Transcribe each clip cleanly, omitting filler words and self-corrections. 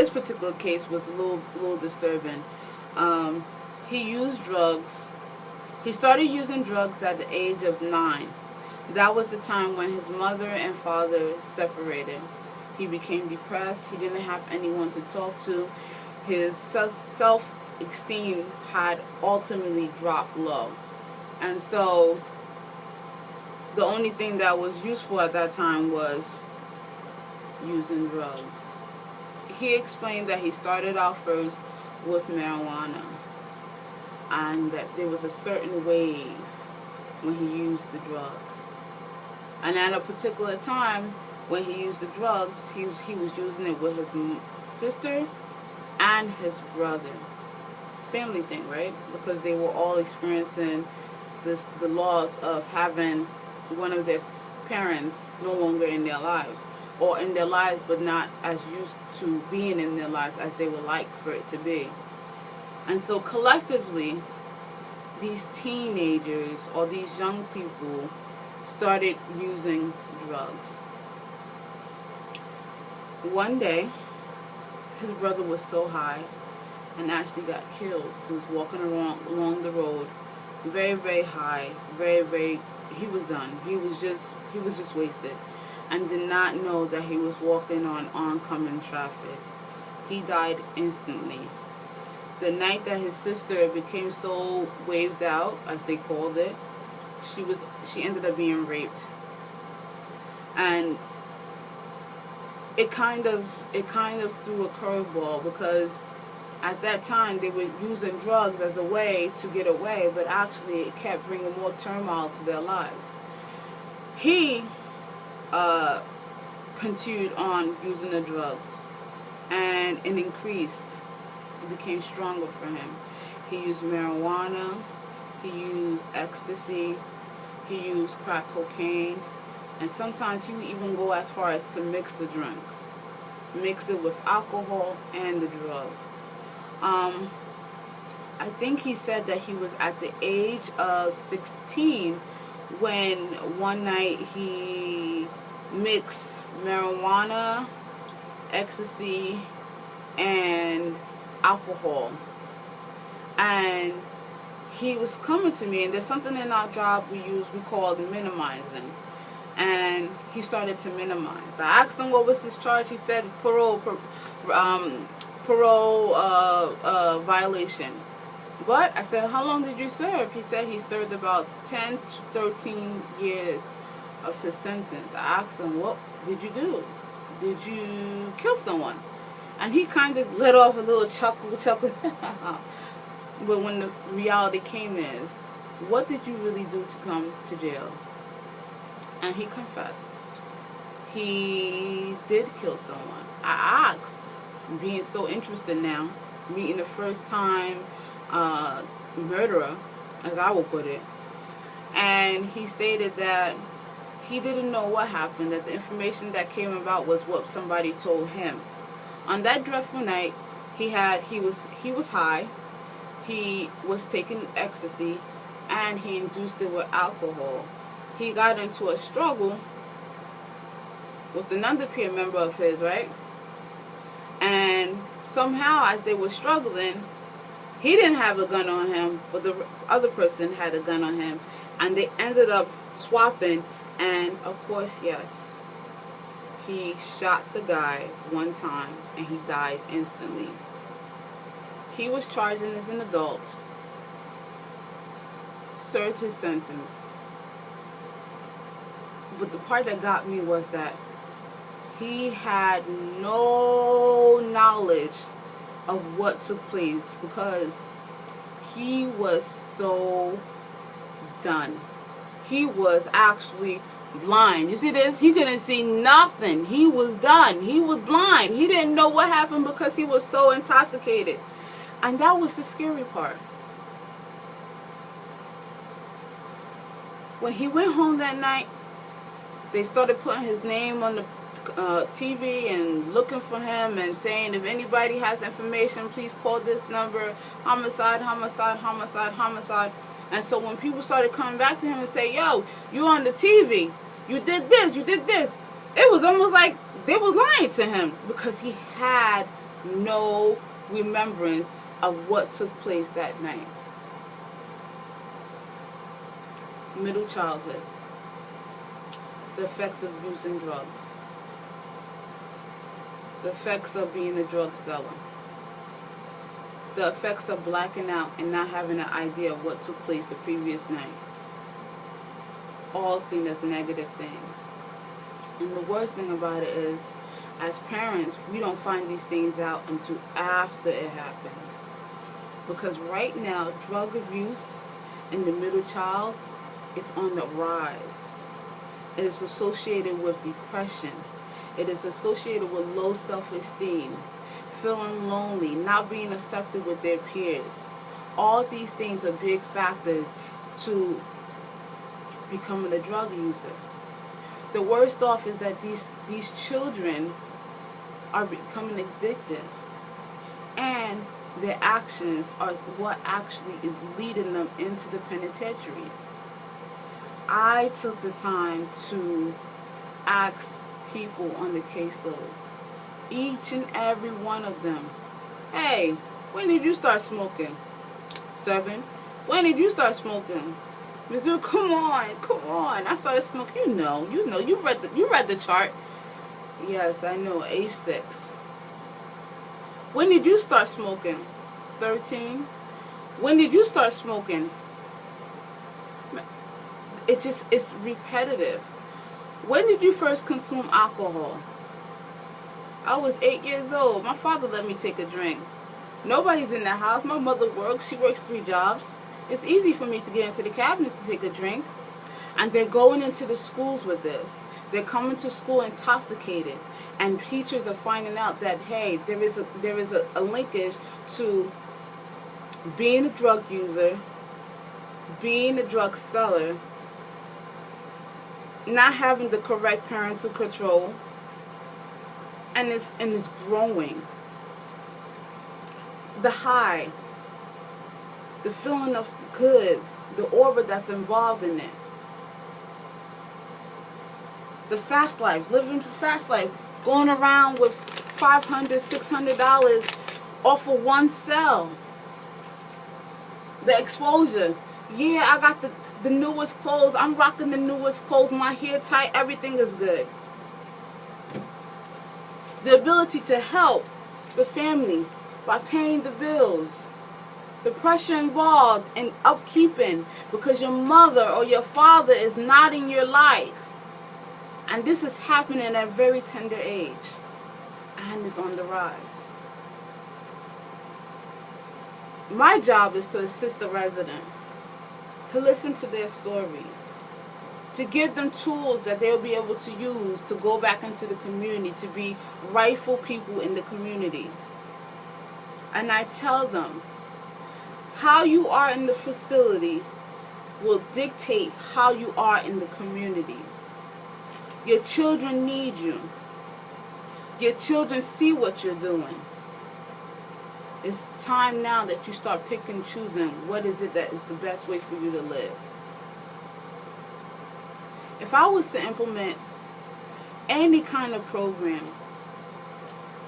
This particular case was a little disturbing. He used drugs. He started using drugs at the age of 9. That was the time when his mother and father separated. He became depressed. He didn't have anyone to talk to. His self-esteem had ultimately dropped low. And so the only thing that was useful at that time was using drugs. He explained that he started out first with marijuana and that there was a certain wave when he used the drugs. And at a particular time when he used the drugs, he was using it with his sister and his brother. Family thing, right? Because they were all experiencing the loss of having one of their parents no longer in their lives, or in their lives but not as used to being in their lives as they would like for it to be. And so collectively, these teenagers or these young people started using drugs. One day, his brother was so high and actually got killed. He was walking along the road, very, very high, he was done. He was just wasted and did not know that he was walking on oncoming traffic. He died instantly. The night that his sister became so waved out, as they called it, she ended up being raped. And it kind of threw a curveball, because at that time they were using drugs as a way to get away, but actually it kept bringing more turmoil to their lives. He continued on using the drugs, and it increased. It became stronger for him. He used marijuana, he used ecstasy, he used crack cocaine, and sometimes he would even go as far as to mix the drinks. Mix it with alcohol and the drug. I think he said that he was at the age of 16 when one night he mixed marijuana, ecstasy, and alcohol. And he was coming to me, and there's something in our job we call minimizing. And he started to minimize. I asked him what was his charge. He said parole violation. But I said, how long did you serve? He said he served about 10 to 13 years of his sentence. I asked him, what did you do? Did you kill someone? And he kind of let off a little chuckle. But when the reality came is, what did you really do to come to jail? And he confessed. He did kill someone. I asked, being so interested now, meeting the first time murderer, as I will put it. And he stated that he didn't know what happened, that the information that came about was what somebody told him. On that dreadful night, he was high, he was taking ecstasy, and he induced it with alcohol. He got into a struggle with another peer member of his, right? And somehow, as they were struggling, he didn't have a gun on him, but the other person had a gun on him. And they ended up swapping, and of course, yes, he shot the guy one time, and he died instantly. He was charged as an adult, served his sentence. But the part that got me was that he had no knowledge of what took place, because he was so done. He was actually blind. You see this? He couldn't see nothing. He was done. He was blind. He didn't know what happened because he was so intoxicated. And that was the scary part. When he went home that night, they started putting his name on the TV and looking for him and saying, if anybody has information, please call this number, homicide, homicide, homicide, homicide. And so when people started coming back to him and say, yo, you on the TV, you did this, it was almost like they was lying to him, because he had no remembrance of what took place that night. Middle childhood. The effects of using drugs. The effects of being a drug seller. The effects of blacking out and not having an idea of what took place the previous night. All seen as negative things. And the worst thing about it is, as parents, we don't find these things out until after it happens. Because right now, drug abuse in the middle child is on the rise. It is associated with depression. It is associated with low self-esteem, feeling lonely, not being accepted with their peers. All these things are big factors to becoming a drug user. The worst off is that these children are becoming addicted, and their actions are what actually is leading them into the penitentiary. I took the time to ask people on the caseload, each and every one of them, hey, when did you start smoking? 7. When did you start smoking? Mr. Come on. I started smoking. You know. You read the chart. Yes, I know. Age 6. When did you start smoking? 13. When did you start smoking? It's repetitive. When did you first consume alcohol? I was 8 years old. My father let me take a drink. Nobody's in the house. My mother works. She works 3 jobs. It's easy for me to get into the cabinets to take a drink. And they're going into the schools with this. They're coming to school intoxicated. And teachers are finding out that, hey, there is a linkage to being a drug user, being a drug seller, not having the correct parental control, and it's growing. The high, the feeling of good, the aura that's involved in it. The fast life, living the fast life, going around with $500, $600 off of one cell. The exposure. Yeah, I got the newest clothes. I'm rocking the newest clothes. My hair tight. Everything is good. The ability to help the family by paying the bills. The pressure involved in upkeeping because your mother or your father is not in your life. And this is happening at a very tender age. And it's on the rise. My job is to assist the resident, to listen to their stories, to give them tools that they'll be able to use to go back into the community, to be rightful people in the community. And I tell them, how you are in the facility will dictate how you are in the community. Your children need you. Your children see what you're doing. It's time now that you start picking and choosing what is it that is the best way for you to live. If I was to implement any kind of program,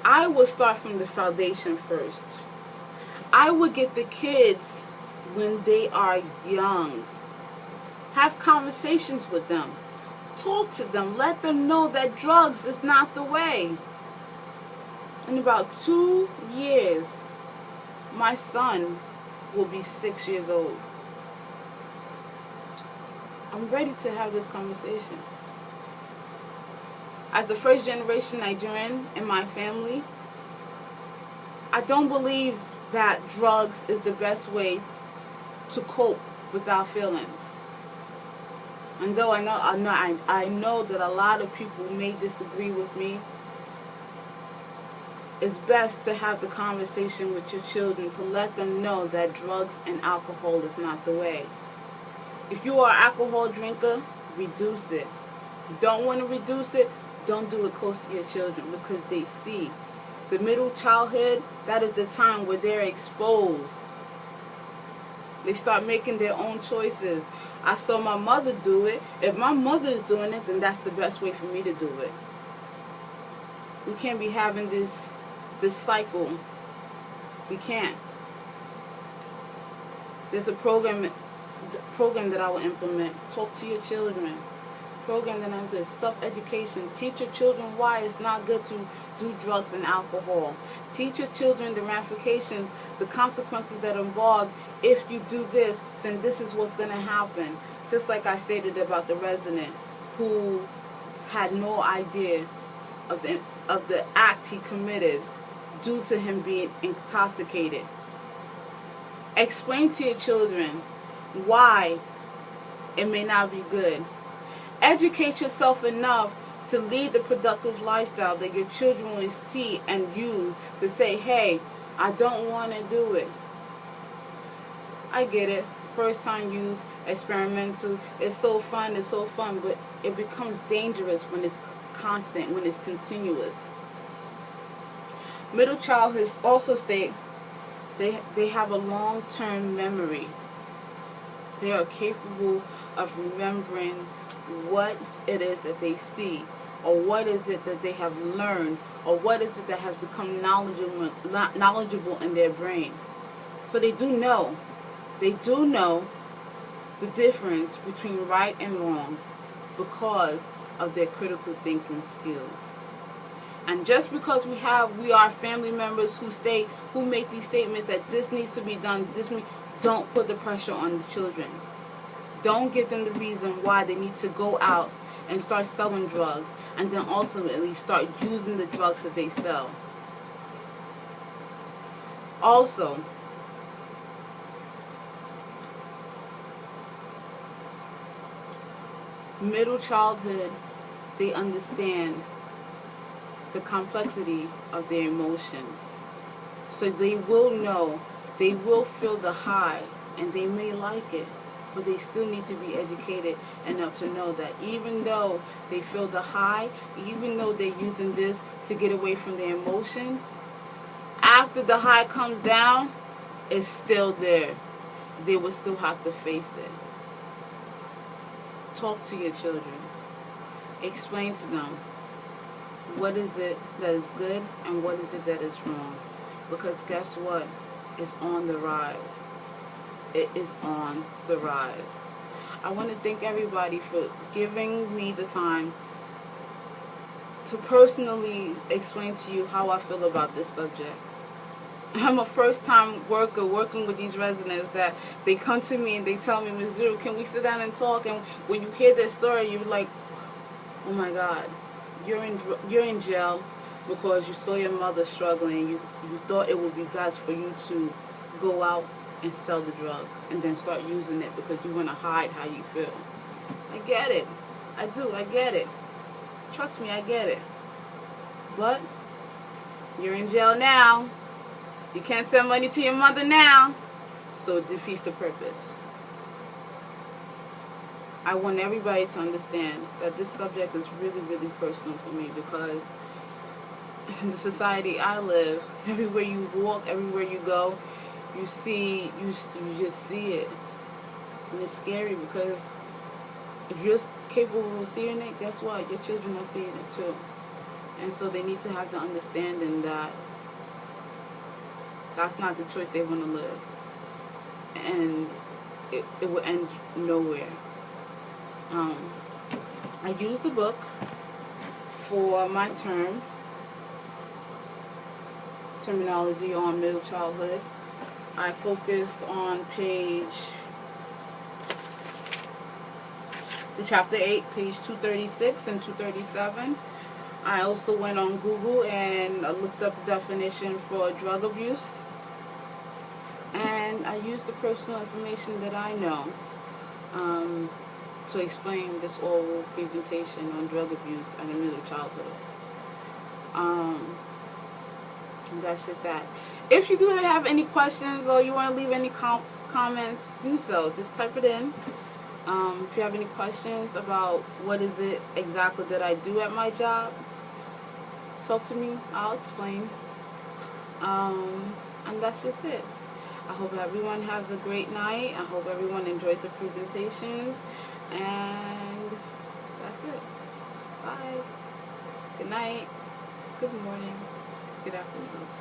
I would start from the foundation first. I would get the kids when they are young. Have conversations with them. Talk to them. Let them know that drugs is not the way. In about 2 years, my son will be 6 years old. I'm ready to have this conversation. As the first generation Nigerian in my family, I don't believe that drugs is the best way to cope with our feelings. And though I know that a lot of people may disagree with me, it's best to have the conversation with your children to let them know that drugs and alcohol is not the way. If you are an alcohol drinker, reduce it. If you don't want to reduce it, don't do it close to your children because they see. The middle childhood, that is the time where they're exposed. They start making their own choices. I saw my mother do it. If my mother is doing it, then that's the best way for me to do it. We can't be having this this cycle. We can't. There's a program that I will implement. Talk to your children. Program that I'm good. Self-education. Teach your children why it's not good to do drugs and alcohol. Teach your children the ramifications, the consequences that are involved. If you do this, then this is what's going to happen. Just like I stated about the resident who had no idea of the act he committed due to him being intoxicated. Explain to your children why it may not be good. Educate yourself enough to lead the productive lifestyle that your children will see and use to say, hey, I don't want to do it. I get it. First time use, experimental, it's so fun, but it becomes dangerous when it's constant, when it's continuous. Middle childhood also state they have a long-term memory. They are capable of remembering what it is that they see, or what is it that they have learned, or what is it that has become knowledgeable in their brain. So they do know the difference between right and wrong because of their critical thinking skills. And just because we are family members who make these statements that this needs to be done, don't put the pressure on the children. Don't give them the reason why they need to go out and start selling drugs and then ultimately start using the drugs that they sell. Also, middle childhood, they understand the complexity of their emotions. So they will know, they will feel the high, and they may like it, but they still need to be educated enough to know that even though they feel the high, even though they're using this to get away from their emotions, after the high comes down, it's still there. They will still have to face it. Talk to your children. Explain to them what is it that is good and what is it that is wrong. Because guess what? It's on the rise. It is on the rise. I want to thank everybody for giving me the time to personally explain to you how I feel about this subject. I'm a first-time worker working with these residents that they come to me and they tell me, Ms. Drew, can we sit down and talk? And when you hear their story, you're like, oh my God, you're in jail because you saw your mother struggling. You thought it would be best for you to go out and sell the drugs and then start using it because you want to hide how you feel. I get it. I do. I get it. Trust me, I get it. But you're in jail now. You can't send money to your mother now, so it defeats the purpose. I want everybody to understand that this subject is really, really personal for me because in the society I live, everywhere you walk, everywhere you go, you just see it. And it's scary because if you're capable of seeing it, guess what? Your children are seeing it too. And so they need to have the understanding that that's not the choice they want to live. And it will end nowhere. I used the book for my terminology on middle childhood. I focused on chapter 8, page 236 and 237. I also went on Google and looked up the definition for drug abuse. And I used the personal information that I know to explain this oral presentation on drug abuse and in middle childhood. And that's just that. If you do have any questions or you want to leave any comments, do so. Just type it in. If you have any questions about what is it exactly that I do at my job, talk to me. I'll explain. And that's just it. I hope everyone has a great night. I hope everyone enjoys the presentations. And that's it. Bye. Good night. Good morning. Get out for you.